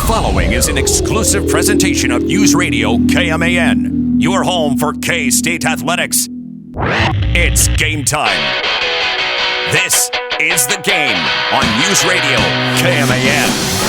following is an exclusive presentation of News Radio KMAN, your home for K-State athletics. It's game time. This is The Game on News Radio KMAN.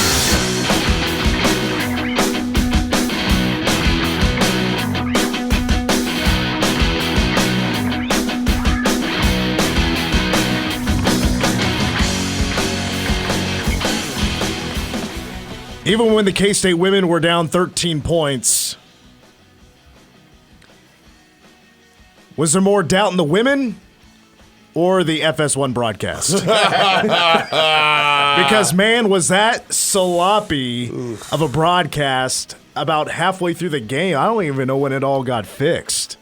Even when the K-State women were down 13 points, was there more doubt in the women or the FS1 broadcast? Because, man, was that sloppy of a broadcast about halfway through the game. I don't even know when it all got fixed.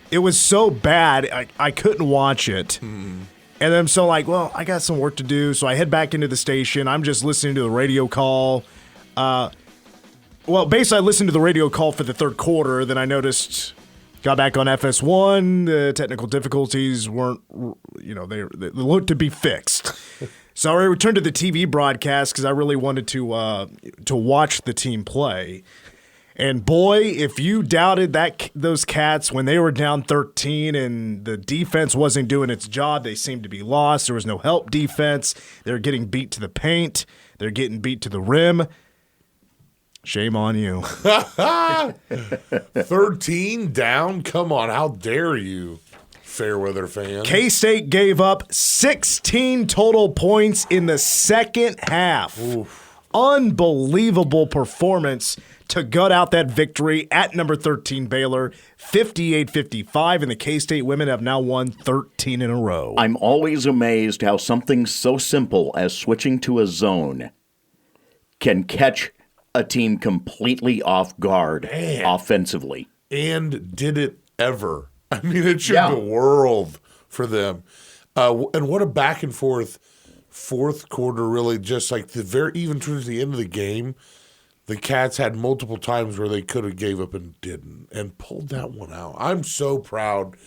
It was so bad, I couldn't watch it. And then I'm so like, well, I got some work to do. So I head back into the station. I'm just listening to the radio call. Basically, I listened to the radio call for the third quarter. Then I noticed, got back on FS1. The technical difficulties weren't, they looked to be fixed. So I returned to the TV broadcast because I really wanted to watch the team play. And boy, if you doubted those Cats when they were down 13 and the defense wasn't doing its job, they seemed to be lost. There was no help defense. They were getting beat to the paint. They're getting beat to the rim. Shame on you. 13 down? Come on, how dare you, Fairweather fans? K-State gave up 16 total points in the second half. Oof. Unbelievable performance to gut out that victory at number 13 Baylor, 58-55, and the K-State women have now won 13 in a row. I'm always amazed how something so simple as switching to a zone can catch a team completely off guard offensively. And did it ever. I mean, it shook the world for them. And what a back and forth fourth quarter, really, just like even towards the end of the game, the Cats had multiple times where they could have gave up and didn't and pulled that one out. I'm so proud.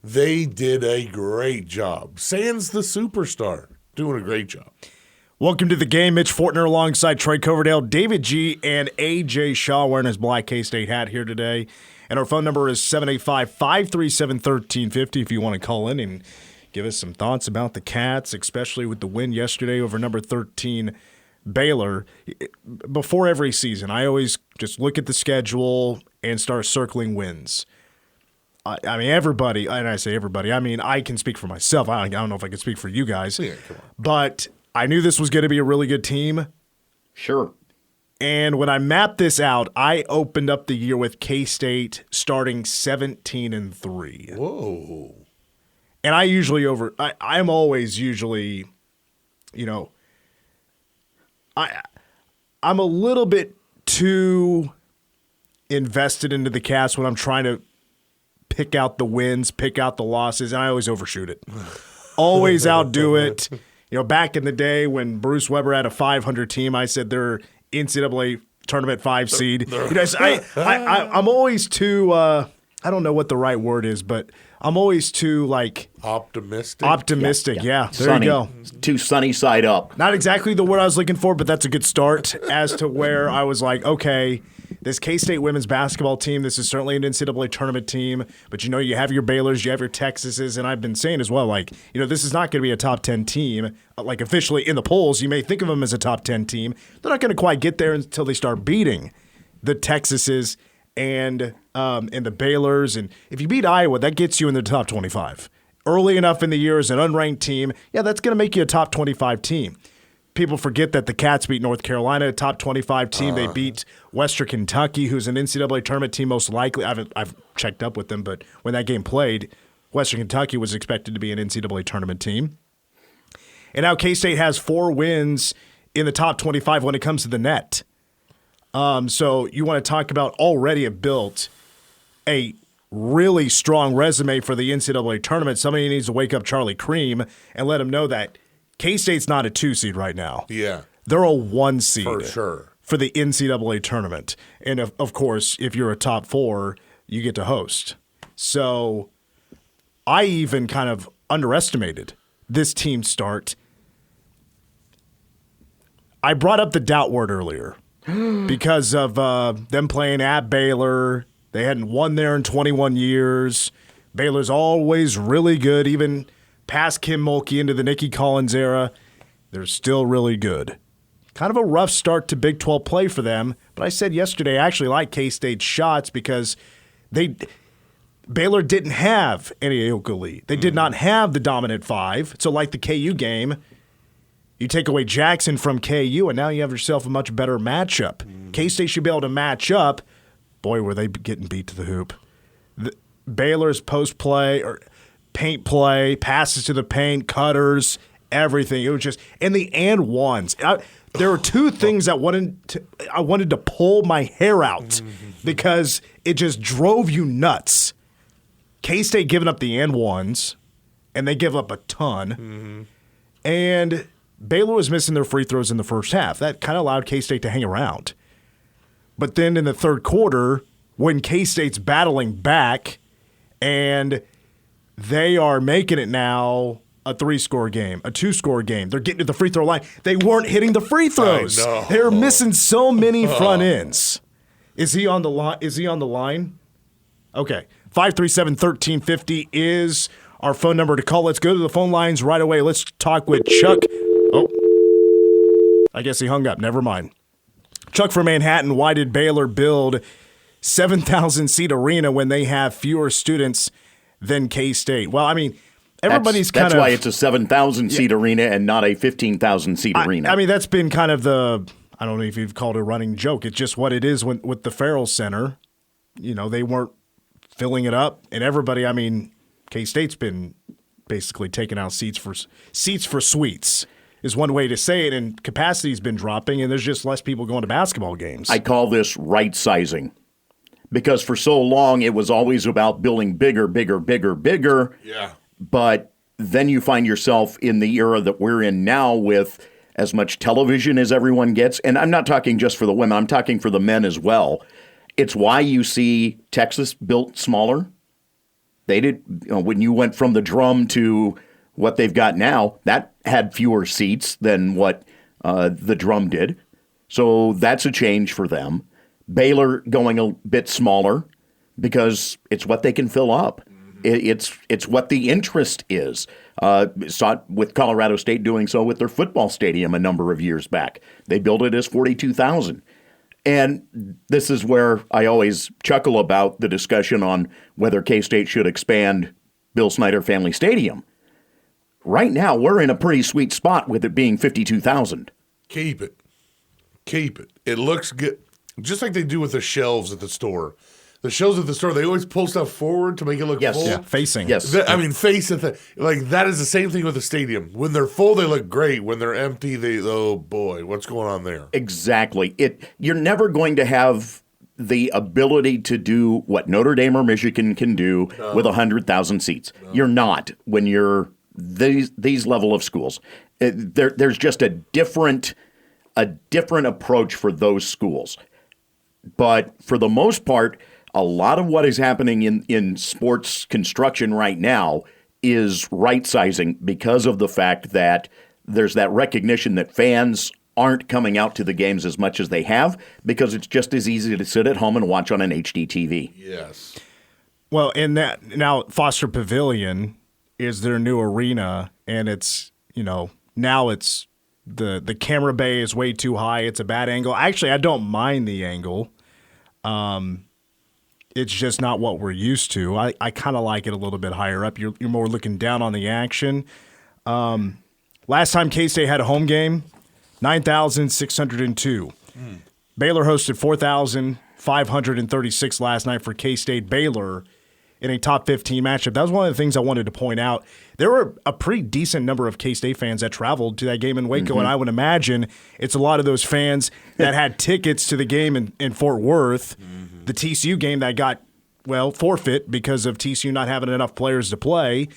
They did a great job. Sans the superstar, doing a great job. Welcome to the game. Mitch Fortner alongside Troy Coverdale, David G., and A.J. Shaw wearing his black K-State hat here today. And our phone number is 785-537-1350 if you want to call in and give us some thoughts about the Cats, especially with the win yesterday over number 13 Baylor. Before every season, I always just look at the schedule and start circling wins. I mean, everybody, and I say everybody, I mean, I can speak for myself. I don't know if I can speak for you guys. Yeah, come on. But I knew this was going to be a really good team. Sure. And when I mapped this out, I opened up the year with K-State starting 17-3. Whoa. And I'm always usually, I'm a little bit too invested into the Cats when I'm trying to pick out the wins, pick out the losses, and I always overshoot it. Always outdo it. Back in the day when Bruce Weber had a 500 team, I said they're NCAA tournament 5 seed. I'm always too, I don't know what the right word is, but I'm always too, optimistic. Yeah. There you go. Too sunny side up. Not exactly the word I was looking for, but that's a good start as to where I was like, okay, this K-State women's basketball team, this is certainly an NCAA tournament team, but you have your Baylors, you have your Texases, and I've been saying as well, this is not going to be a top 10 team. Officially in the polls, you may think of them as a top 10 team. They're not going to quite get there until they start beating the Texases and the Baylors. And if you beat Iowa, that gets you in the top 25. Early enough in the year as an unranked team, that's going to make you a top 25 team. People forget that the Cats beat North Carolina, a top 25 team. They beat Western Kentucky, who's an NCAA tournament team most likely. I've checked up with them, but when that game played, Western Kentucky was expected to be an NCAA tournament team. And now K-State has 4 wins in the top 25 when it comes to the net. So you want to talk about already built a really strong resume for the NCAA tournament. Somebody needs to wake up Charlie Cream and let him know that K-State's not a 2 seed right now. Yeah. They're a 1 seed. For sure. For the NCAA tournament. And of course, if you're a top 4, you get to host. So I even kind of underestimated this team's start. I brought up the doubt word earlier. because of them playing at Baylor. They hadn't won there in 21 years. Baylor's always really good, even past Kim Mulkey into the Nikki Collins era. They're still really good. Kind of a rough start to Big 12 play for them, but I said yesterday I actually like K-State's shots because Baylor didn't have any Ayoka. They did not have the dominant five. So like the KU game, you take away Jackson from KU, and now you have yourself a much better matchup. K-State should be able to match up. Boy, were they getting beat to the hoop. Baylor's post play or paint play, passes to the paint, cutters, everything. It was just and the and ones. There were two things I wanted to pull my hair out because it just drove you nuts. K-State giving up the and ones, and they give up a ton. And Baylor was missing their free throws in the first half. That kind of allowed K-State to hang around. But then in the third quarter, when K-State's battling back and they are making it now a 3-score game, a 2-score game. They're getting to the free throw line. They weren't hitting the free throws. They were missing so many front ends. Is he on the line? Okay. 537-1350 is our phone number to call. Let's go to the phone lines right away. Let's talk with Chuck. Oh, I guess he hung up. Never mind. Chuck from Manhattan, why did Baylor build 7,000-seat arena when they have fewer students than K-State? Well, I mean, everybody's that's why it's a 7,000-seat arena and not a 15,000-seat arena. I mean, that's been kind of I don't know if you've called it a running joke. It's just what it is with the Farrell Center. You know, they weren't filling it up. And everybody, I mean, K-State's been basically taking out seats for suites is one way to say it. And capacity's been dropping, and there's just less people going to basketball games. I call this right sizing. Because for so long, it was always about building bigger, bigger, bigger, bigger. Yeah. But then you find yourself in the era that we're in now with as much television as everyone gets. And I'm not talking just for the women. I'm talking for the men as well. It's why you see Texas built smaller. They did, when you went from the Drum to what they've got now, that had fewer seats than what the Drum did. So that's a change for them. Baylor going a bit smaller because it's what they can fill up. It's what the interest is. Saw it with Colorado State doing so with their football stadium a number of years back. They built it as 42,000. And this is where I always chuckle about the discussion on whether K-State should expand Bill Snyder Family Stadium. Right now, we're in a pretty sweet spot with it being 52,000. Keep it. It looks good. Just like they do with the shelves at the store. The shelves at the store, they always pull stuff forward to make it look full. Yeah, facing. Yes. Face at like that is the same thing with the stadium. When they're full, they look great. When they're empty, oh boy, what's going on there? Exactly. You're never going to have the ability to do what Notre Dame or Michigan can do with 100,000 seats. No. You're not when you're these level of schools. There's just a different approach for those schools. But for the most part, a lot of what is happening in sports construction right now is right-sizing because of the fact that there's that recognition that fans aren't coming out to the games as much as they have because it's just as easy to sit at home and watch on an HD TV. Yes. Well, and that now Foster Pavilion is their new arena, and it's, now it's the camera bay is way too high. It's a bad angle. Actually, I don't mind the angle. It's just not what we're used to. I kind of like it a little bit higher up. You're more looking down on the action. Last time K-State had a home game, 9,602. Baylor hosted 4,536 last night for K-State. Baylor in a top 15 matchup. That was one of the things I wanted to point out. There were a pretty decent number of K-State fans that traveled to that game in Waco, and I would imagine it's a lot of those fans that had tickets to the game in Fort Worth, the TCU game that got, forfeit because of TCU not having enough players to play.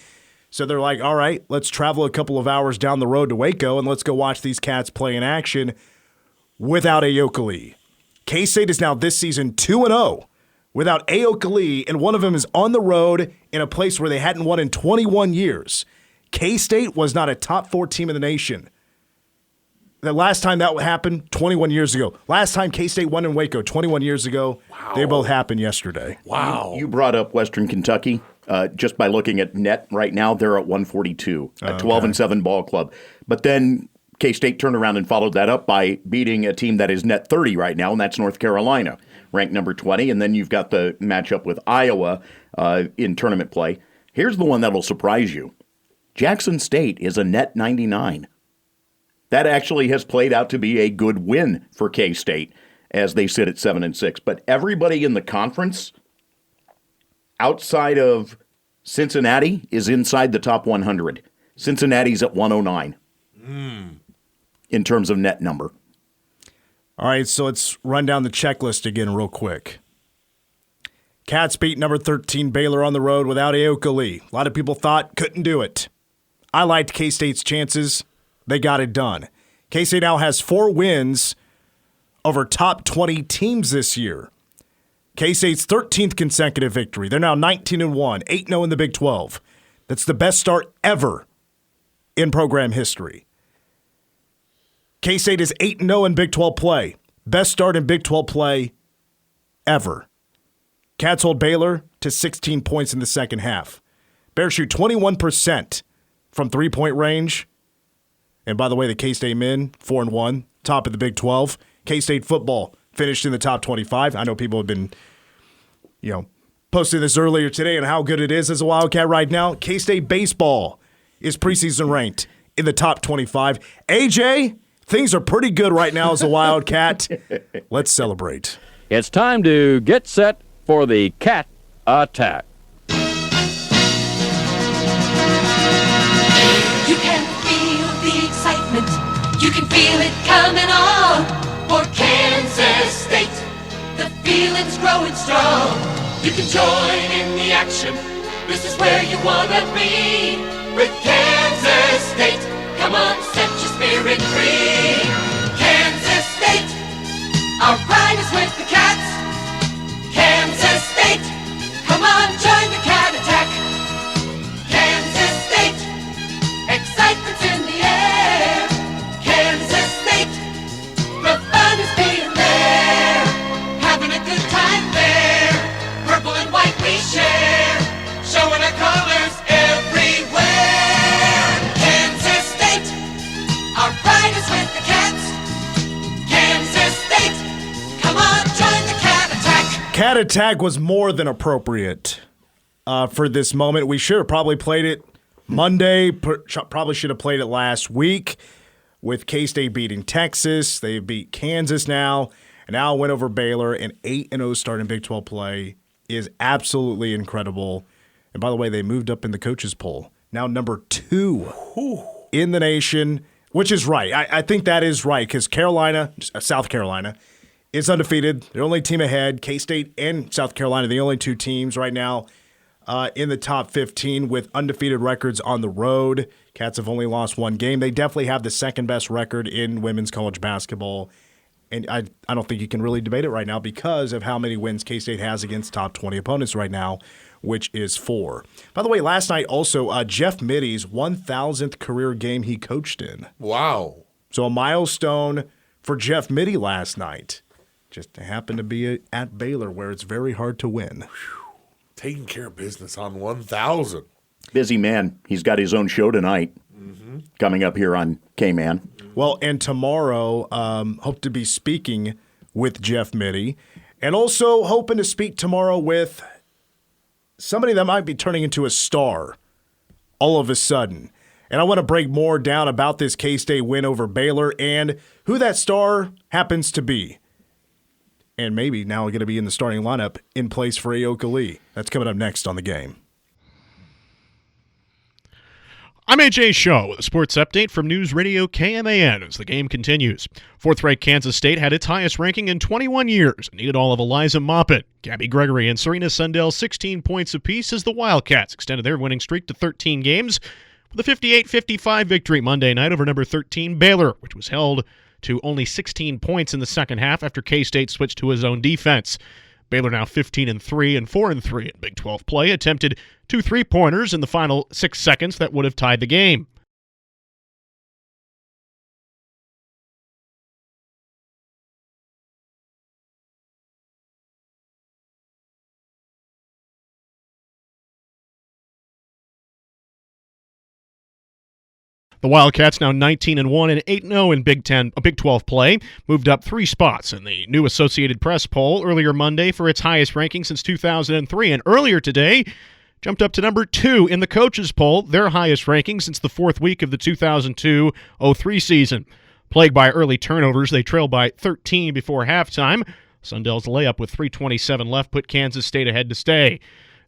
So they're like, all right, let's travel a couple of hours down the road to Waco, and let's go watch these cats play in action without Ayoka. K-State is now this season 2-0. Without Ayoka, and one of them is on the road in a place where they hadn't won in 21 years. K-State was not a top 4 team in the nation. The last time that happened, 21 years ago. Last time K-State won in Waco, 21 years ago. Wow. They both happened yesterday. Wow. You brought up Western Kentucky. Just by looking at net right now, they're at 142, a 12-7 ball club. But then K-State turned around and followed that up by beating a team that is net 30 right now, and that's North Carolina, ranked number 20. And then you've got the matchup with Iowa in tournament play. Here's the one that'll surprise you. Jackson State is a net 99. That actually has played out to be a good win for K-State as they sit at 7-6. But everybody in the conference outside of Cincinnati is inside the top 100. Cincinnati's at 109 in terms of net number. All right, so let's run down the checklist again real quick. Cats beat number 13 Baylor on the road without Aoka Lee. A lot of people thought couldn't do it. I liked K-State's chances. They got it done. K-State now has 4 wins over top 20 teams this year. K-State's 13th consecutive victory. They're now 19-1, 8-0 in the Big 12. That's the best start ever in program history. K-State is 8-0 in Big 12 play. Best start in Big 12 play ever. Cats hold Baylor to 16 points in the second half. Bears shoot 21% from three-point range. And by the way, the K-State men, 4-1, top of the Big 12. K-State football finished in the top 25. I know people have been, posting this earlier today on how good it is as a Wildcat right now. K-State baseball is preseason ranked in the top 25. AJ, things are pretty good right now as a Wildcat. Let's celebrate. It's time to get set for the Cat Attack. You can feel the excitement. You can feel it coming on. For Kansas State, the feeling's growing strong. You can join in the action. This is where you want to be. With Kansas State, come on, set your spirit free. Kansas State, our pride is with the Cats. Kansas State, come on, join the Cat Attack. Kansas State, excitement's in the air. Kansas State, the fun is being there. Having a good time there. Purple and white we share. Showing our colors everywhere. Kansas State, our pride is with the Cats. Kansas State, come on, join the Cat Attack. Cat Attack was more than appropriate for this moment. We should have probably played it Monday. Probably should have played it last week with K-State beating Texas. They beat Kansas now. And now a win over Baylor. An 8-0 start in Big 12 play is absolutely incredible. And by the way, they moved up in the coaches poll. Now number 2 in the nation, which is right. I think that is right because South Carolina, is undefeated. They're the only team ahead. K-State and South Carolina, the only 2 teams right now in the top 15 with undefeated records on the road. Cats have only lost 1 game. They definitely have the second best record in women's college basketball. And I don't think you can really debate it right now because of how many wins K-State has against top 20 opponents right now, which is 4. By the way, last night also, Jeff Mitty's 1,000th career game he coached in. Wow. So a milestone for Jeff Mitty last night. Just happened to be at Baylor where it's very hard to win. Taking care of business on 1,000. Busy man. He's got his own show tonight coming up here on K-Man. Well, and tomorrow, hope to be speaking with Jeff Mitty. And also hoping to speak tomorrow with somebody that might be turning into a star all of a sudden. And I want to break more down about this K-State win over Baylor and who that star happens to be. And maybe now going to be in the starting lineup in place for Aoka Lee. That's coming up next on The Game. I'm AJ Shaw with a sports update from News Radio KMAN as the game continues. Fourth-ranked Kansas State had its highest ranking in 21 years and needed all of Eliza Moppet, Gabby Gregory, and Serena Sundell 16 points apiece as the Wildcats extended their winning streak to 13 games with a 58-55 victory Monday night over number 13 Baylor, which was held to only 16 points in the second half after K-State switched to his own defense. Baylor now 15-3 and 4-3 in Big 12 play, attempted 2 3-pointers in the final 6 seconds that would have tied the game. The Wildcats now 19-1 and 8-0 in Big 12 play, moved up 3 spots in the new Associated Press poll earlier Monday for its highest ranking since 2003, and earlier today jumped up to number 2 in the coaches poll, their highest ranking since the 4th week of the 2002-03 season. Plagued by early turnovers, they trailed by 13 before halftime. Sundel's layup with 3:27 left put Kansas State ahead to stay.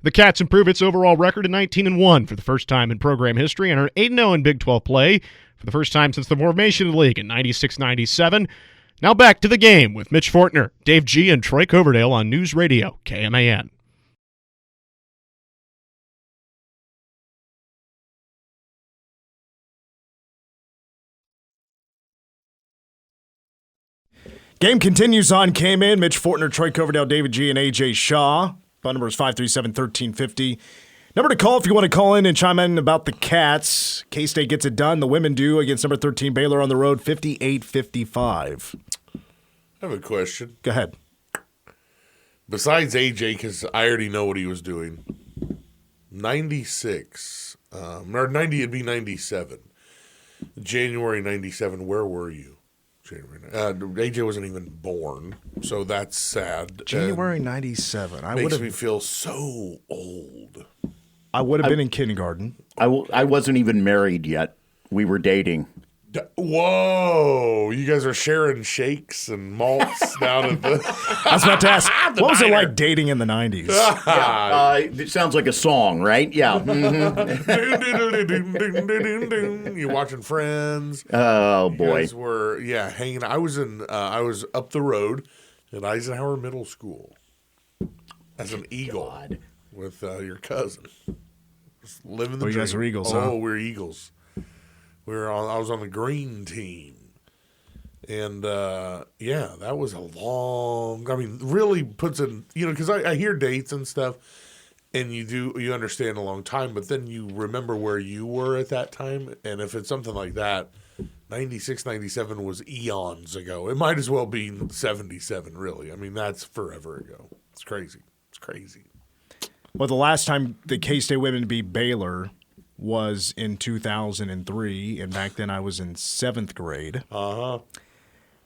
The Cats improve its overall record to 19-1 for the first time in program history and are 8-0 in Big 12 play for the first time since the formation of the league in 96-97. Now back to the game with Mitch Fortner, Dave G., and Troy Coverdale on News Radio KMAN. Game continues on KMAN. Mitch Fortner, Troy Coverdale, David G., and AJ Shaw. Phone number is 537-1350. Number to call if you want to call in and chime in about the Cats. K-State gets it done. The women do against number 13 Baylor on the road, 58-55. I have a question. Go ahead. Besides AJ, because I already know what he was doing, 96, or 90, it'd be 97. January 97, where were you? AJ wasn't even born, so that's sad. January 97. Makes me feel so old. I would have been in kindergarten. I wasn't even married yet. We were dating. Whoa, you guys are sharing shakes and malts down at the... I was about to ask, what was it like dating in the 90s? It sounds like a song, right? Yeah. Mm-hmm. You watching Friends? Oh, boy. You guys were, hanging. I was up the road at Eisenhower Middle School as an Eagle with your cousin. Just living the dream. You guys were Eagles, Oh, huh? we're Eagles. I was on the green team. And, that was a long, really puts in, because I hear dates and stuff, and you understand a long time, but then you remember where you were at that time. And if it's something like that, 96, 97 was eons ago. It might as well be 77, really. That's forever ago. It's crazy. Well, the last time the K-State women beat Baylor was in 2003, and back then I was in 7th grade. Uh-huh.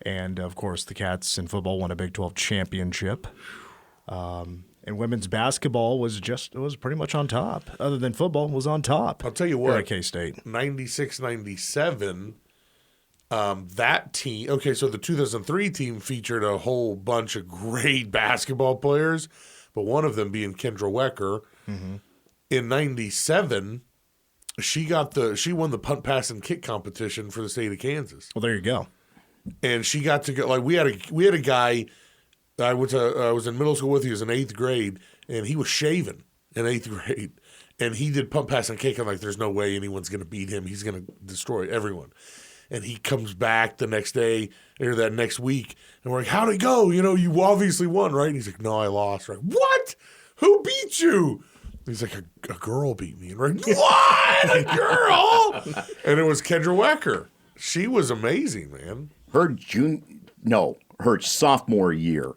And, of course, the Cats in football won a Big 12 championship. And women's basketball was pretty much on top. Other than football, was on top. I'll tell you what. At K-State. 96, 97, that team. Okay, so the 2003 team featured a whole bunch of great basketball players, but one of them being Kendra Wecker. Mm-hmm. In 97, she won the punt, pass, and kick competition for the state of Kansas. Well, there you go. And she got to go. Like we had a guy. I was in middle school with. He was in 8th grade, and he was shaven in 8th grade, and he did punt, pass, and kick. I'm like, there's no way anyone's going to beat him. He's going to destroy everyone. And he comes back the next day or that next week, and we're like, how'd it go? You obviously won, right? And he's like, no, I lost. We're like, what? Who beat you? He's like, a girl beat me. And we're like, what? A girl? And it was Kendra Wecker. She was amazing, man. Her sophomore year,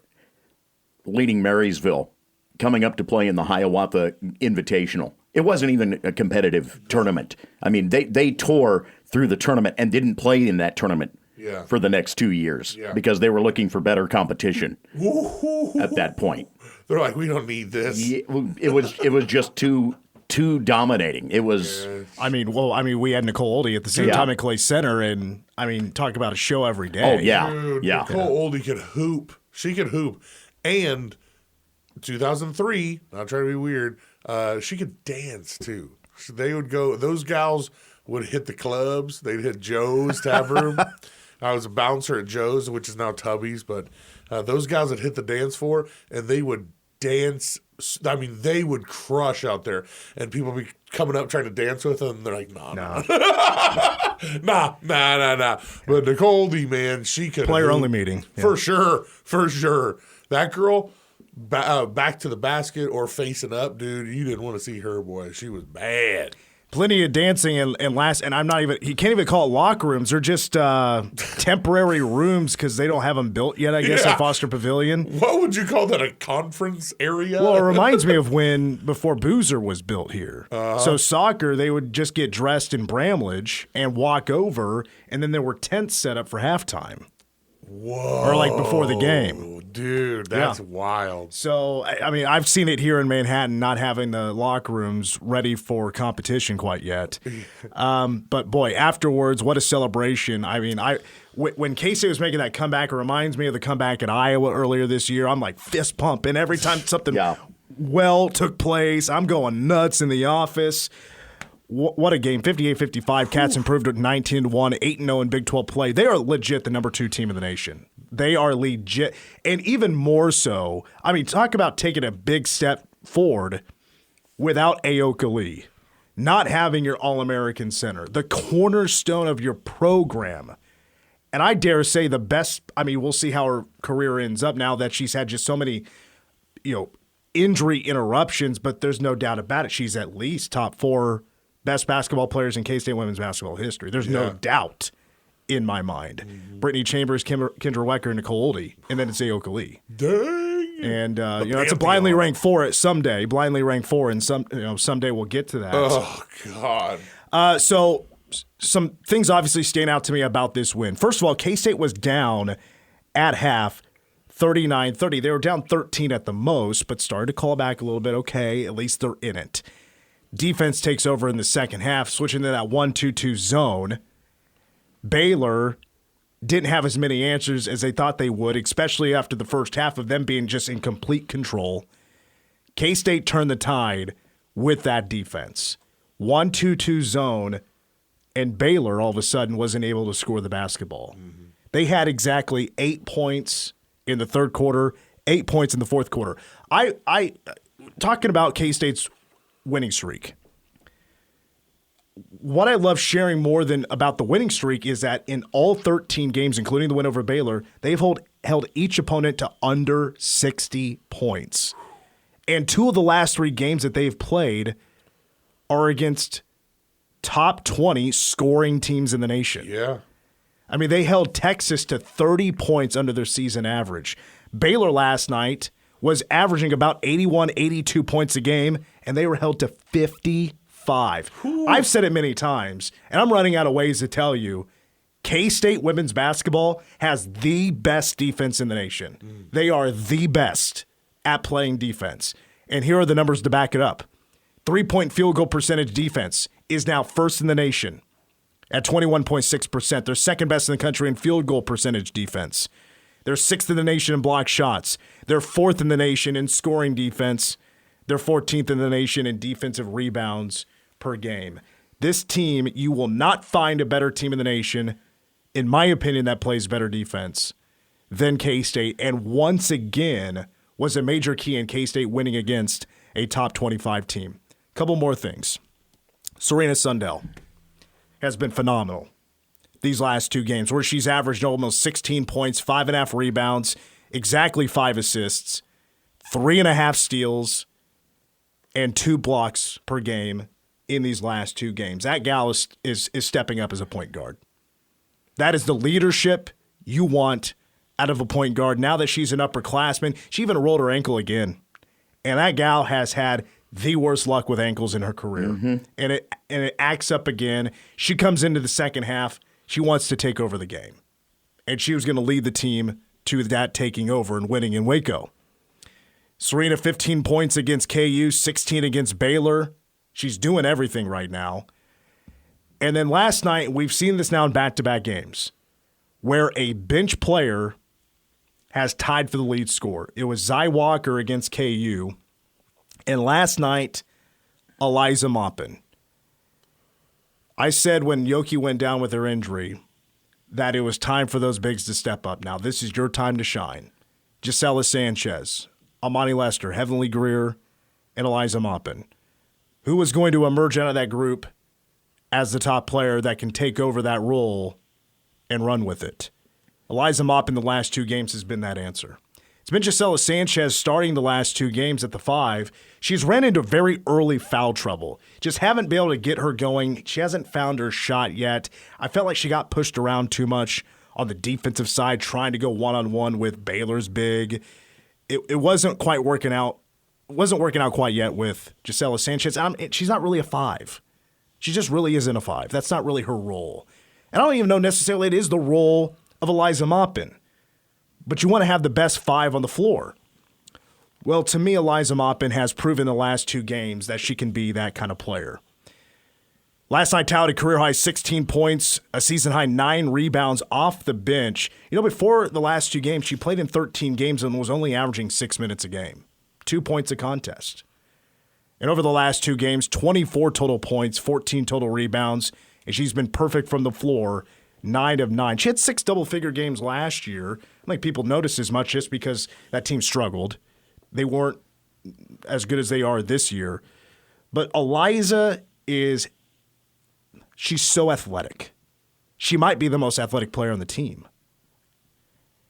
leading Marysville, coming up to play in the Hiawatha Invitational. It wasn't even a competitive tournament. They tore through the tournament and didn't play in that tournament for the next 2 years because they were looking for better competition at that point. They're like, we don't need this. It was just too dominating. It was. We had Nicole Oldie at the same time at Clay Center, and talk about a show every day. Oh yeah, dude, yeah. Nicole Oldie could hoop. She could hoop, and 2003. Not trying to be weird. She could dance too. They would go. Those gals would hit the clubs. They'd hit Joe's Tap Room. I was a bouncer at Joe's, which is now Tubby's, but those guys would hit the dance floor, and they would dance. They would crush out there, and people would be coming up trying to dance with them, and they're like, nah. Nah. But Nicole D, man, she could. Player-only meeting. Yeah. For sure. That girl, back to the basket or facing up, dude, you didn't want to see her, boy. She was bad. Plenty of dancing and I'm not even. He can't even call it locker rooms. They're just temporary rooms because they don't have them built yet. I guess at Foster Pavilion. What would you call that? A conference area? Well, it reminds me of before Boozer was built here. So soccer, they would just get dressed in Bramlage and walk over, and then there were tents set up for halftime. Whoa. Or like before the game. Dude, that's wild. So, I mean, I've seen it here in Manhattan, not having the locker rooms ready for competition quite yet. But boy, afterwards, what a celebration. I mean, when K-State was making that comeback, it reminds me of the comeback at Iowa earlier this year. I'm like fist pumping every time something took place. I'm going nuts in the office. What a game. 58-55. Cats improved at 19-1, 8-0 in Big 12 play. They are legit the number 2 team in the nation. They are legit. And even more so, I mean, talk about taking a big step forward without Aoka Lee, not having your All-American center, the cornerstone of your program. And I dare say the best, I mean, we'll see how her career ends up now that she's had just so many, injury interruptions, but there's no doubt about it. She's at least top 4 best basketball players in K-State women's basketball history. There's no doubt in my mind. Mm-hmm. Brittany Chambers, Kendra Wecker, Nicole Oldie, and then it's Aoka Lee. Dang. And it's a blindly ranked 4 someday. Blindly ranked 4, and someday we'll get to that. Oh God. So some things obviously stand out to me about this win. First of all, K-State was down at half, 39-30. They were down 13 at the most, but started to call back a little bit. Okay, at least they're in it. Defense takes over in the second half, switching to that 1-2-2 zone. Baylor didn't have as many answers as they thought they would, especially after the first half of them being just in complete control. K-State turned the tide with that defense. 1-2-2 zone, and Baylor all of a sudden wasn't able to score the basketball. Mm-hmm. They had exactly 8 points in the third quarter, 8 points in the fourth quarter. I talking about K-State's winning streak. What I love sharing more than about the winning streak is that in all 13 games, including the win over Baylor, they've held each opponent to under 60 points. And 2 of the last 3 games that they've played are against top 20 scoring teams in the nation. Yeah. I mean, they held Texas to 30 points under their season average. Baylor last night was averaging about 81, 82 points a game, and they were held to 55. Ooh. I've said it many times, and I'm running out of ways to tell you, K-State women's basketball has the best defense in the nation. They are the best at playing defense. And here are the numbers to back it up. 3-point field goal percentage defense is now first in the nation at 21.6%. They're second best in the country in field goal percentage defense. They're 6th in the nation in block shots. They're 4th in the nation in scoring defense. They're 14th in the nation in defensive rebounds per game. This team, you will not find a better team in the nation, in my opinion, that plays better defense than K-State. And once again, was a major key in K-State winning against a top 25 team. Couple more things. Serena Sundell has been phenomenal these last 2 games, where she's averaged almost 16 points, 5.5 rebounds, exactly 5 assists, 3.5 steals, and 2 blocks per game in these last 2 games. That gal is stepping up as a point guard. That is the leadership you want out of a point guard. Now that she's an upperclassman, she even rolled her ankle again. And that gal has had the worst luck with ankles in her career. Mm-hmm. And it acts up again. She comes into the second half. She wants to take over the game. And she was going to lead the team to that taking over and winning in Waco. Serena, 15 points against KU, 16 against Baylor. She's doing everything right now. And then last night, we've seen this now in back-to-back games, where a bench player has tied for the lead score. It was Zy Walker against KU. And last night, Eliza Maupin. I said when Yoki went down with her injury that it was time for those bigs to step up. Now, this is your time to shine. Gisela Sanchez, Amani Lester, Heavenly Greer, and Eliza Maupin. Who was going to emerge out of that group as the top player that can take over that role and run with it? Eliza Maupin the last 2 games has been that answer. It's been Gisela Sanchez starting the last 2 games at the 5. She's ran into very early foul trouble. Just haven't been able to get her going. She hasn't found her shot yet. I felt like she got pushed around too much on the defensive side, trying to go one-on-one with Baylor's big. It wasn't quite working out. It wasn't working out quite yet with Gisela Sanchez. She's not really a 5. She just really isn't a 5. That's not really her role. And I don't even know necessarily it is the role of Eliza Maupin. But you want to have the best 5 on the floor. Well, to me, Eliza Maupin has proven the last 2 games that she can be that kind of player. Last night, touted career-high 16 points, a season-high 9 rebounds off the bench. You know, before the last 2 games, she played in 13 games and was only averaging 6 minutes a game. 2 points a contest. And over the last 2 games, 24 total points, 14 total rebounds, and she's been perfect from the floor, 9 of 9. She had 6 double-figure games last year. I don't think people noticed as much just because that team struggled. They weren't as good as they are this year. But Eliza she's so athletic. She might be the most athletic player on the team.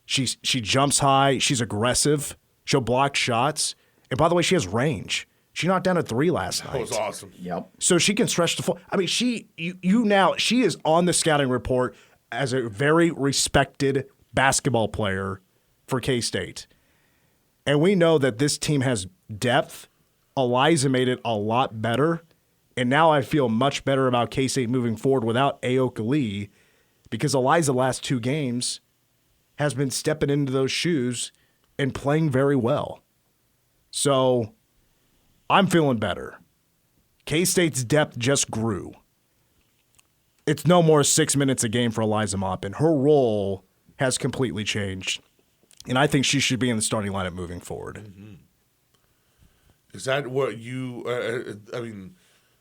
She jumps high. She's aggressive. She'll block shots. And by the way, she has range. She knocked down a 3 last night. That was awesome. Yep. So she can stretch the floor. I mean, she is on the scouting report as a very respected basketball player for K-State. And we know that this team has depth. Eliza made it a lot better. And now I feel much better about K-State moving forward without Aoka Lee, because Eliza the last 2 games has been stepping into those shoes and playing very well. So I'm feeling better. K-State's depth just grew. It's no more 6 minutes a game for Eliza Maupin. Her role has completely changed, and I think she should be in the starting lineup moving forward. Mm-hmm. Is that what you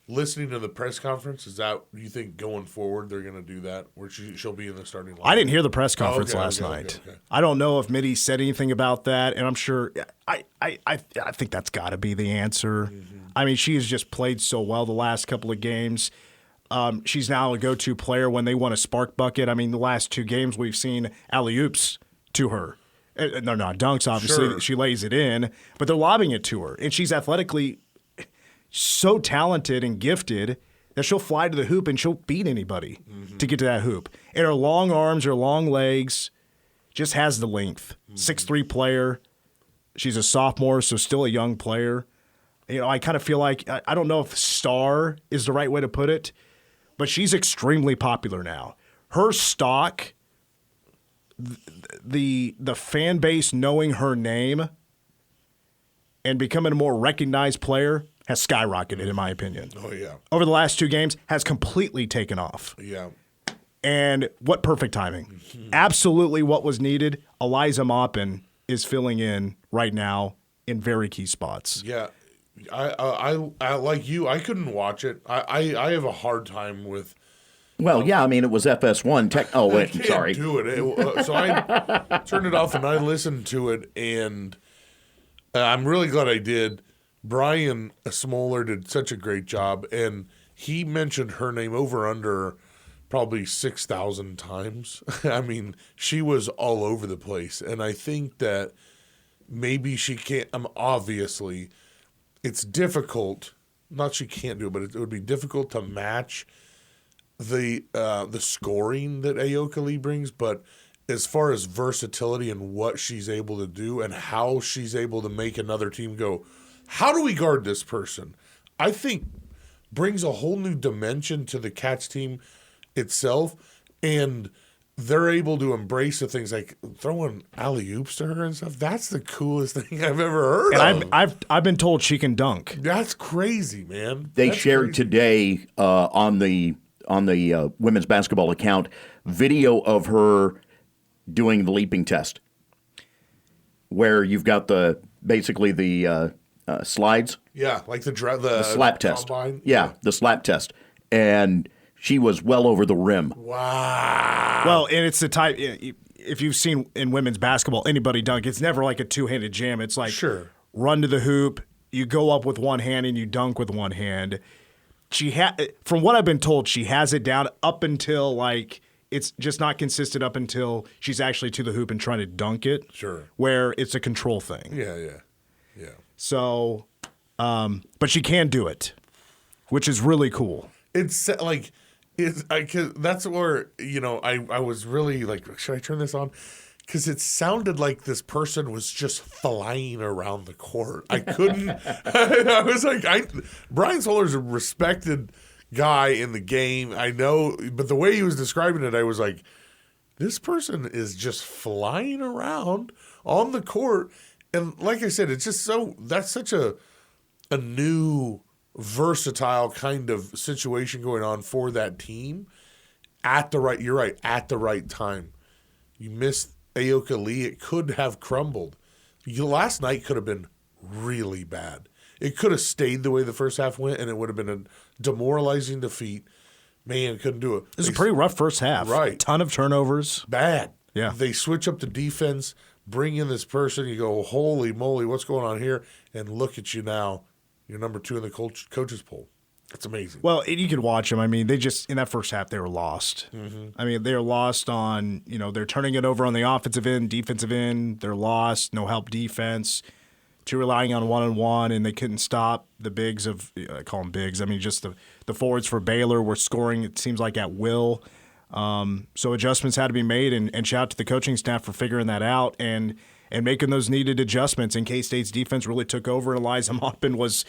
listening to the press conference, is that you think going forward they're going to do that, where she'll be in the starting lineup? I didn't hear the press conference last night. Okay. I don't know if Mitty said anything about that, and I'm sure I think that's got to be the answer. Mm-hmm. I mean, she has just played so well the last couple of games. She's now a go-to player when they want a spark bucket. I mean, the last 2 games we've seen alley-oops to her. No, not dunks, obviously. Sure. She lays it in, but they're lobbing it to her, and she's athletically so talented and gifted that she'll fly to the hoop and she'll beat anybody to get to that hoop. And her long arms, her long legs, just has the length. 6'3" player. She's a sophomore, so still a young player. You know, I kind of feel like, I don't know if star is the right way to put it, but she's extremely popular now. Her stock, the fan base knowing her name and becoming a more recognized player has skyrocketed, in my opinion. Oh, yeah. Over the last 2 games, has completely taken off. Yeah. And what perfect timing. Mm-hmm. Absolutely what was needed. Eliza Maupin is filling in right now in very key spots. Yeah. I like you, I couldn't watch it. I have a hard time with... Well, yeah, I mean, it was FS1. Oh, wait, I can't sorry. do it. So I turned it off and I listened to it, and I'm really glad I did. Brian Smoller did such a great job, and he mentioned her name over under probably 6,000 times. I mean, she was all over the place, and I think that maybe she can't. Obviously, it's difficult. Not she can't do it, but it would be difficult to match the scoring that Aoka Lee brings. But as far as versatility and what she's able to do and how she's able to make another team go, how do we guard this person? I think brings a whole new dimension to the Cats team itself, and they're able to embrace the things like throwing alley-oops to her and stuff. That's the coolest thing I've ever heard of. And I've been told she can dunk. That's crazy, man. They That's shared crazy. today on the women's basketball account video of her doing the leaping test, where you've got basically the slides. Yeah, like the slap test. combine. Yeah, the slap test. And she was well over the rim. Wow. Well, and it's the type, if you've seen in women's basketball anybody dunk, it's never like a 2-handed jam. It's like run to the hoop, you go up with one hand and you dunk with one hand. From what I've been told, she has it down up until like it's just not consistent up until she's actually to the hoop and trying to dunk it. Sure. Where it's a control thing. Yeah. So, but she can do it, which is really cool. It's like, that's where, I was really like, should I turn this on? Because it sounded like this person was just flying around the court. I couldn't. I was like, Brian Solar's a respected guy in the game. I know, but the way he was describing it, I was like, this person is just flying around on the court. And like I said, it's just that's such a new, versatile kind of situation going on for that team you're right, at the right time. You missed Aoka Lee, it could have crumbled. Last night could have been really bad. It could have stayed the way the first half went, and it would have been a demoralizing defeat. Man, couldn't do it. It was a pretty rough first half. Right. Ton of turnovers. Bad. Yeah. They switch up the defense, bring in this person. You go, holy moly, what's going on here? And look at you now. You're number 2 in the coaches poll. It's amazing. Well, you could watch them. I mean, they just, in that first half, they were lost. Mm-hmm. I mean, they were lost on, they're turning it over on the offensive end, defensive end. They're lost, no help defense. Too relying on one-on-one, and they couldn't stop the bigs I call them bigs. I mean, just the forwards for Baylor were scoring, it seems like, at will. So adjustments had to be made, and shout out to the coaching staff for figuring that out and making those needed adjustments. And K-State's defense really took over. Eliza Maupin was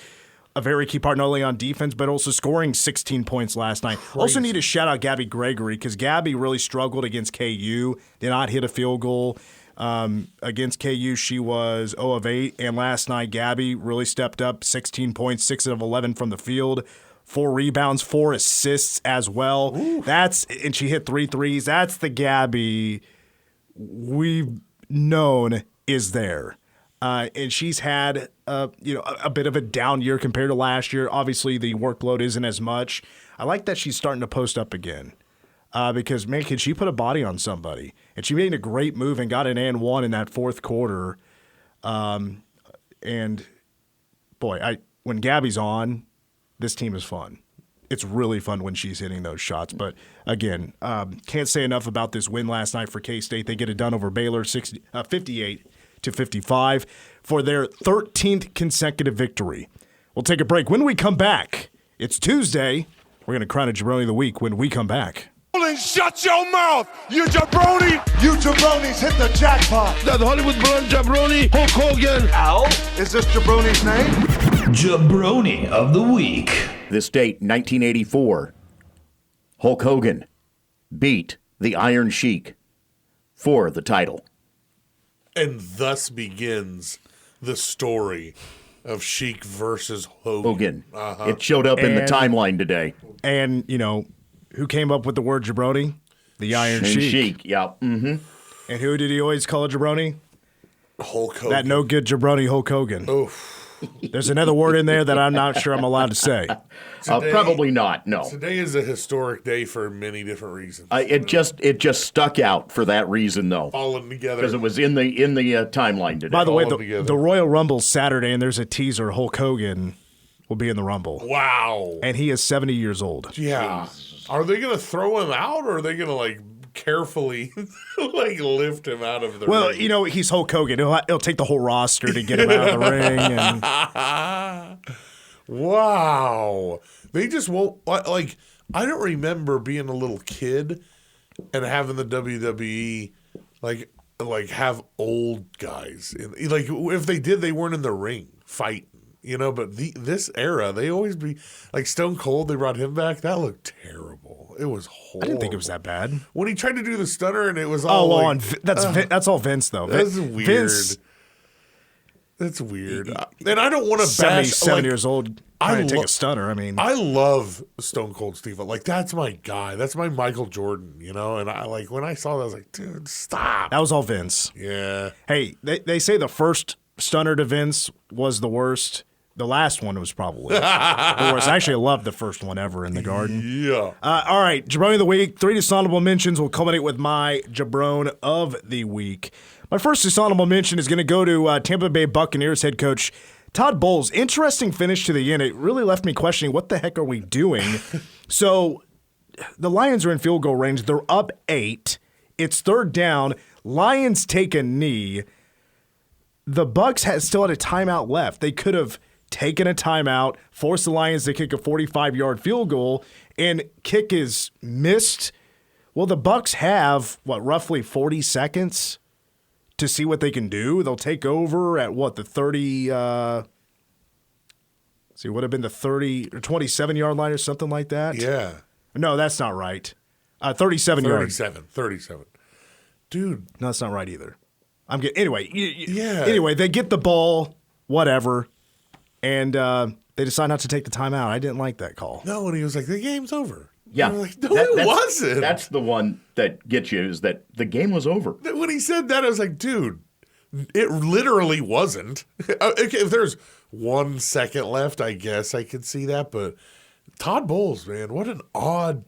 a very key part not only on defense, but also scoring 16 points last night. Crazy. Also need to shout out Gabby Gregory because Gabby really struggled against KU, did not hit a field goal. Against KU, she was 0 of 8, and last night Gabby really stepped up, 16 points, 6 of 11 from the field, 4 rebounds, 4 assists as well. Ooh. And she hit 3 threes. That's the Gabby we've known is there. And she's had a bit of a down year compared to last year. Obviously, the workload isn't as much. I like that she's starting to post up again because, man, can she put a body on somebody? And she made a great move and got an and one in that fourth quarter. And, boy, when Gabby's on, this team is fun. It's really fun when she's hitting those shots. But, again, can't say enough about this win last night for K-State. They get it done over Baylor 58-55 for their 13th consecutive victory. We'll take a break. When we come back, it's Tuesday. We're going to crown a Jabroni of the week when we come back. Shut your mouth, you jabroni! You jabronis hit the jackpot! That Hollywood blonde jabroni, Hulk Hogan. Al? Is this Jabroni's name? Jabroni of the week. This date, 1984. Hulk Hogan beat the Iron Sheik for the title. And thus begins the story of Sheik versus Hogan. Hogan. It showed up in the timeline today. And, who came up with the word jabroni? The Iron Sheik. Yeah. Mm-hmm. And who did he always call a jabroni? Hulk Hogan. That no good jabroni Hulk Hogan. Oof. There's another word in there that I'm not sure I'm allowed to say. Probably not, no. Today is a historic day for many different reasons. It just stuck out for that reason, though. Falling together. Because it was in the timeline today. By the way, the Royal Rumble's Saturday, and there's a teaser. Hulk Hogan will be in the Rumble. Wow. And he is 70 years old. Yeah. Are they going to throw him out, or are they going to, carefully, lift him out of the ring? Well, he's Hulk Hogan. He'll take the whole roster to get him out of the ring. And... Wow. They just won't, I don't remember being a little kid and having the WWE, have old guys. If they did, they weren't in the ring fighting. But this era, they always be Stone Cold. They brought him back. That looked terrible. It was horrible. I didn't think it was that bad. When he tried to do the stunner, and it was all that's all Vince though. That's weird. That's weird. And I don't want to bash 7 years old. Trying to take a stunner. I mean, I love Stone Cold Steve. That's my guy. That's my Michael Jordan. And I when I saw that, I was like, dude, stop. That was all Vince. Yeah. Hey, they say the first stunner to Vince was the worst. The last one was probably the worst. Actually, I loved the first one ever in the Garden. Yeah. All right, Jabroni of the week. 3 dishonorable mentions will culminate with my Jabron of the week. My first dishonorable mention is going to go to Tampa Bay Buccaneers head coach Todd Bowles. Interesting finish to the end. It really left me questioning what the heck are we doing. So the Lions are in field goal range. They're up 8. It's third down. Lions take a knee. The Bucks still had a timeout left. They could have taken a timeout, forced the Lions to kick a 45-yard field goal, and kick is missed. Well, the Bucks have, roughly 40 seconds to see what they can do. They'll take over at, the 30 it would have been the 30 or 27-yard line or something like that. Yeah. No, that's not right. 37 yards. 37. Dude. No, that's not right either. Anyway, yeah. Anyway, they get the ball, whatever, and they decide not to take the timeout. I didn't like that call. No, and he was like, the game's over. Yeah. Like, no, it wasn't. That's the one that gets you, is that the game was over. When he said that, I was like, dude, it literally wasn't. Okay, if there's 1 second left, I guess I could see that, but Todd Bowles, man, what an odd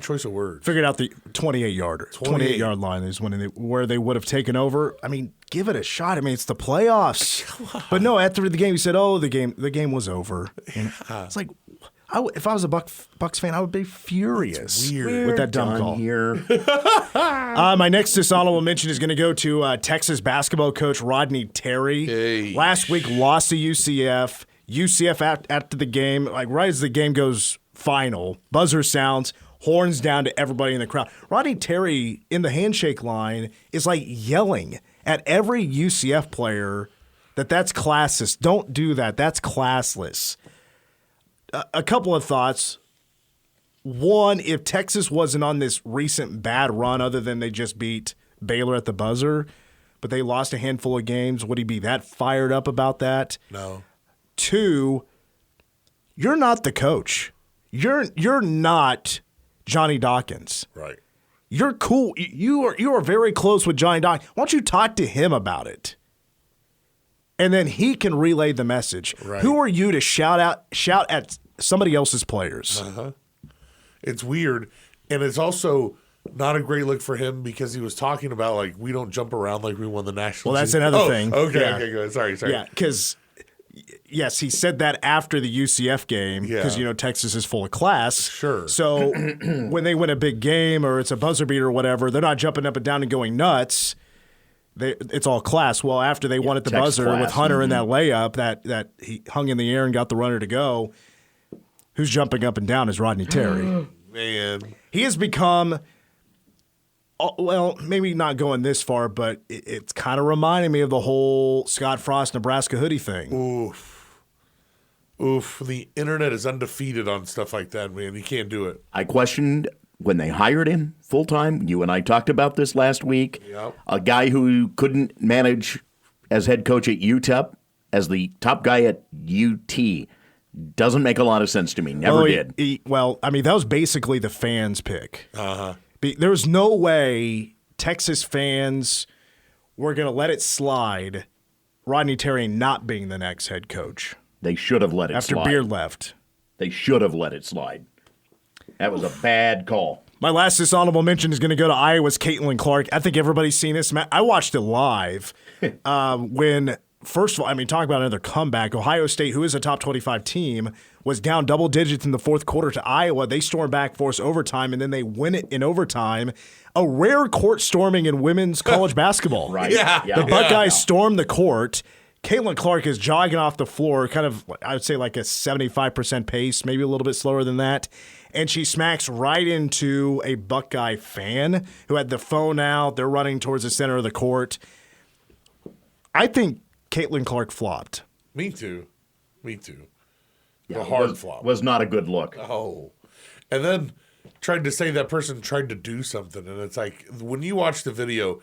choice of words. Figured out the 28-yarder. 28-yard line is where they would have taken over. I mean, give it a shot. I mean, it's the playoffs. But no, after the game, he said, "Oh, the game was over." And it's like, if I was a Bucks fan, I would be furious with that dumb call. Here. My next dishonorable mention is going to go to Texas basketball coach Rodney Terry. Hey. Last week, lost to UCF. UCF after the game, right as the game goes final, buzzer sounds, horns down to everybody in the crowd. Rodney Terry in the handshake line is like yelling at every UCF player that's classist. Don't do that. That's classless. A couple of thoughts. One, if Texas wasn't on this recent bad run, other than they just beat Baylor at the buzzer, but they lost a handful of games, would he be that fired up about that? No. 2, you're not the coach. You're not Johnny Dawkins. Right. You're cool. You are very close with Johnny Dawkins. Why don't you talk to him about it? And then he can relay the message. Right. Who are you to shout at somebody else's players? Uh-huh. It's weird, and it's also not a great look for him because he was talking about, like, we don't jump around like we won the national. Well, that's another thing. Okay, Yeah. okay, good. Sorry. Yeah, because yes, he said that after the UCF game because Texas is full of class. Sure. So when they win a big game or it's a buzzer beater or whatever, they're not jumping up and down and going nuts. It's all class. Well, after they won at the buzzer class. with Hunter in that layup that he hung in the air and got the runner to go, who's jumping up and down is Rodney Terry. Man. He has become, well, maybe not going this far, but it's kind of reminding me of the whole Scott Frost Nebraska hoodie thing. Oof. The internet is undefeated on stuff like that, man. You can't do it. I questioned when they hired him full-time. You and I talked about this last week. Yep. A guy who couldn't manage as head coach at UTEP as the top guy at UT doesn't make a lot of sense to me. Never did. That was basically the fans' pick. Uh-huh. There's no way Texas fans were going to let it slide, Rodney Terry not being the next head coach. They should have let it slide. After Beard left. They should have let it slide. That was a bad call. My last dishonorable mention is going to go to Iowa's Caitlin Clark. I think everybody's seen this. I watched it live when, first of all, talk about another comeback. Ohio State, who is a top 25 team, was down double digits in the fourth quarter to Iowa. They stormed back, force overtime, and then they win it in overtime. A rare court storming in women's college basketball. Right. Yeah. The Buckeyes storm the court. Caitlin Clark is jogging off the floor, kind of, I would say, like a 75% pace, maybe a little bit slower than that. And she smacks right into a Buckeye fan who had the phone out. They're running towards the center of the court. I think Caitlin Clark flopped. Me too. Yeah, The hard flop. Was not a good look. Oh. And then tried to say that person tried to do something. And it's like, when you watch the video,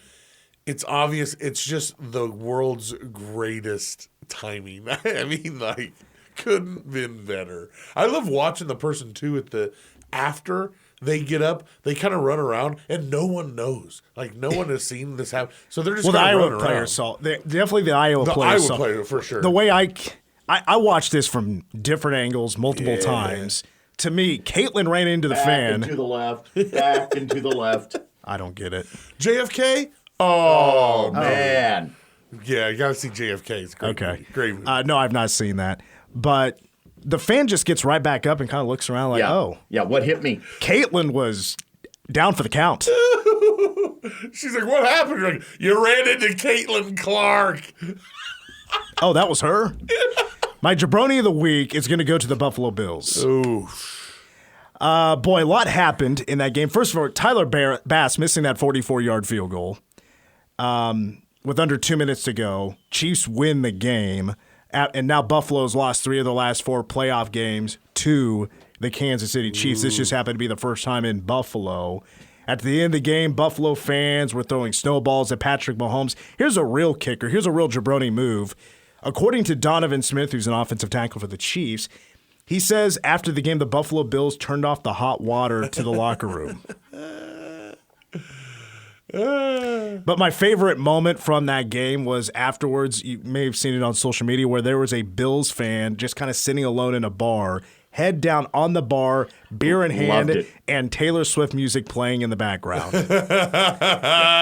it's obvious it's just the world's greatest timing. Couldn't been better. I love watching the person, too, after they get up, they kind of run around, and no one knows. Like, no one has seen this happen. So they're just the kind of Iowa running players around. saw. Definitely the Iowa The players Iowa saw. player, for sure. The way I watched this from different angles multiple times. To me, Caitlin ran into the fan. Back into the left. Back into the left. I don't get it. JFK? Oh, Man. Yeah, you got to see JFK. It's a great movie. Great movie. No, I've not seen that. But the fan just gets right back up and kind of looks around like, oh. Yeah, what hit me? Caitlin was down for the count. She's like, what happened? Like, you ran into Caitlin Clark. Oh, that was her? My jabroni of the week is going to go to the Buffalo Bills. Ooh. Boy, a lot happened in that game. First of all, Tyler Bass missing that 44-yard field goal with under 2 minutes to go. Chiefs win the game, and now Buffalo's lost 3 of the last 4 playoff games to the Kansas City Chiefs. This just happened to be the first time in Buffalo. At the end of the game, Buffalo fans were throwing snowballs at Patrick Mahomes. Here's a real kicker. Here's a real jabroni move. According to Donovan Smith, who's an offensive tackle for the Chiefs, he says after the game, the Buffalo Bills turned off the hot water to the locker room. But my favorite moment from that game was afterwards. You may have seen it on social media where there was a Bills fan just kind of sitting alone in a bar, head down on the bar, beer in hand, and Taylor Swift music playing in the background.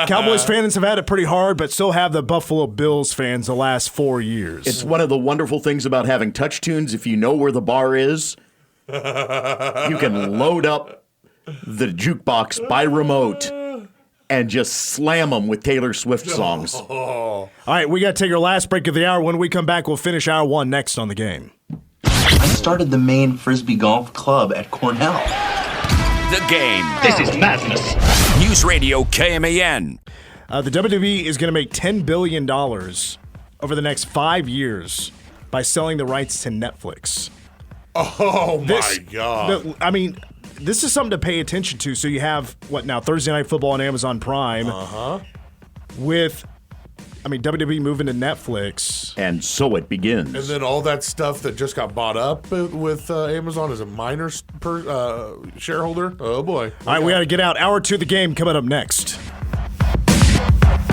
Cowboys fans have had it pretty hard, but so have the Buffalo Bills fans the last 4 years. It's one of the wonderful things about having touch tunes. If you know where the bar is, you can load up the jukebox by remote and just slam them with Taylor Swift songs. All right, we got to take our last break of the hour. When we come back, we'll finish hour 1 next on The Game. I started the Maine Frisbee Golf Club at Cornell. The Game. This is madness. News Radio KMAN. The WBB is going to make $10 billion over the next 5 years by selling the rights to Netflix. Oh, my God. I mean, this is something to pay attention to. So you have, Thursday Night Football on Amazon Prime. With, WWE moving to Netflix. And so it begins. And then all that stuff that just got bought up with Amazon as a minor shareholder. Oh, boy. All right, we got to get out. Hour 2 of The Game coming up next.